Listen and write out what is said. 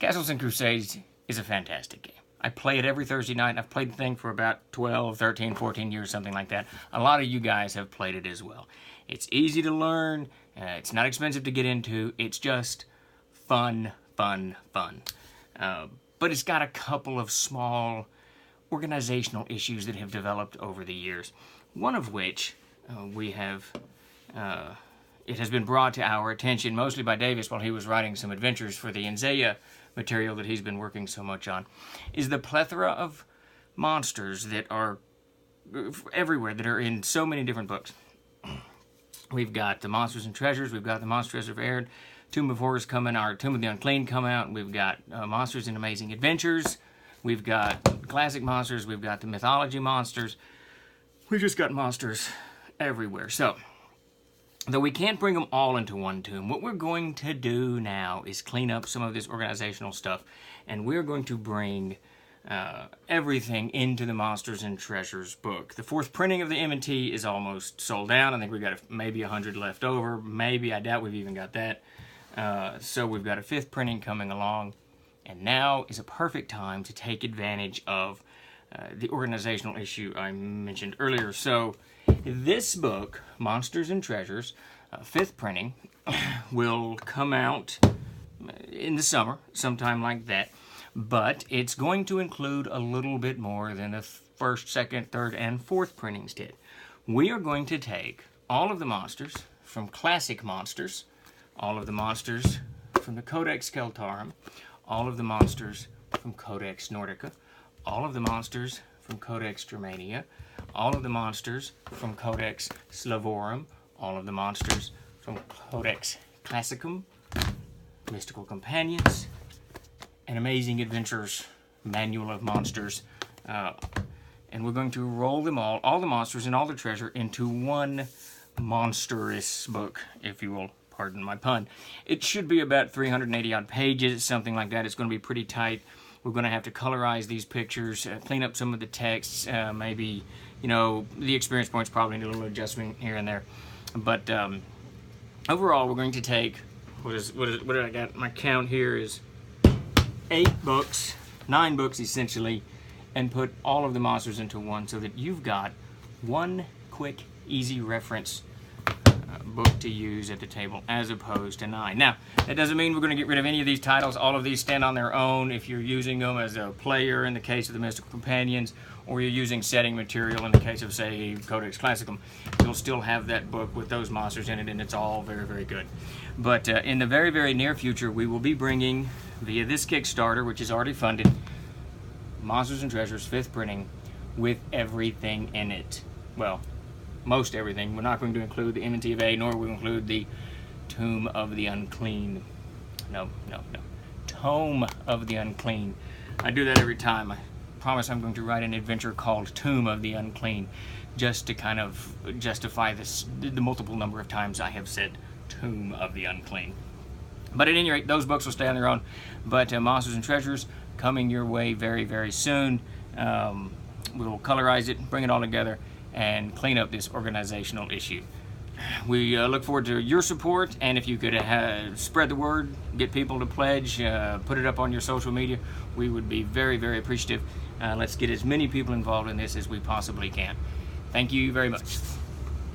Castles and Crusades is a fantastic game. I play it every Thursday night. I've played the thing for about 12, 13, 14 years, something like that. A lot of you guys have played it as well. It's easy to learn. It's not expensive to get into. It's just fun, fun, fun. But it's got a couple of small organizational issues that have developed over the years. One of which it has been brought to our attention mostly by Davis while he was writing some adventures for the Enzaya material that he's been working so much on, is the plethora of monsters that are everywhere, that are in so many different books. We've got the Monsters and Treasures, we've got the Monsters of Air, Tomb of Horrors coming, our Tomb of the Unclean come out, we've got Monsters and Amazing Adventures, we've got classic monsters, we've got the mythology monsters, we've just got monsters everywhere. So, though we can't bring them all into one tomb, what we're going to do now is clean up some of this organizational stuff, and we're going to bring everything into the Monsters and Treasures book. The fourth printing of the M&T is almost sold out. I think we've got maybe 100 left over. Maybe, I doubt we've even got that. So we've got a fifth printing coming along, and now is a perfect time to take advantage of the organizational issue I mentioned earlier. So this book, Monsters and Treasures, fifth printing, will come out in the summer, sometime like that, but it's going to include a little bit more than the first, second, third, and fourth printings did. We are going to take all of the monsters from Classic Monsters, all of the monsters from the Codex Celtarum, all of the monsters from Codex Nordica, all of the monsters from Codex Germania, all of the monsters from Codex Slavorum, all of the monsters from Codex Classicum, Mystical Companions, and Amazing Adventures, Manual of Monsters. And we're going to roll them all the monsters and all the treasure, into one monstrous book, if you will pardon my pun. It should be about 380 odd pages, something like that. It's going to be pretty tight. We're going to have to colorize these pictures, clean up some of the texts, maybe, you know, the experience points probably need a little adjustment here and there. But overall, we're going to take, what did I got? My count here is 9 books essentially, and put all of the monsters into one so that you've got one quick, easy reference book to use at the table as opposed to 9. Now, that doesn't mean we're going to get rid of any of these titles. All of these stand on their own if you're using them as a player in the case of the Mystical Companions, or you're using setting material in the case of, say, Codex Classicum. You'll still have that book with those monsters in it, and it's all very, very good. But in the very, very near future, we will be bringing, via this Kickstarter, which is already funded, Monsters and Treasures 5th printing with everything in it. Well, most everything. We're not going to include the M&T of A, nor will we include the Tomb of the Unclean. No. Tome of the Unclean. I do that every time. I promise I'm going to write an adventure called Tomb of the Unclean, just to kind of justify the multiple number of times I have said Tomb of the Unclean. But at any rate, those books will stay on their own. But Monsters and Treasures coming your way very, very soon. We'll colorize it, bring it all together, and clean up this organizational issue. We look forward to your support, and if you could spread the word, get people to pledge, put it up on your social media, we would be very, very appreciative. Let's get as many people involved in this as we possibly can. Thank you very much.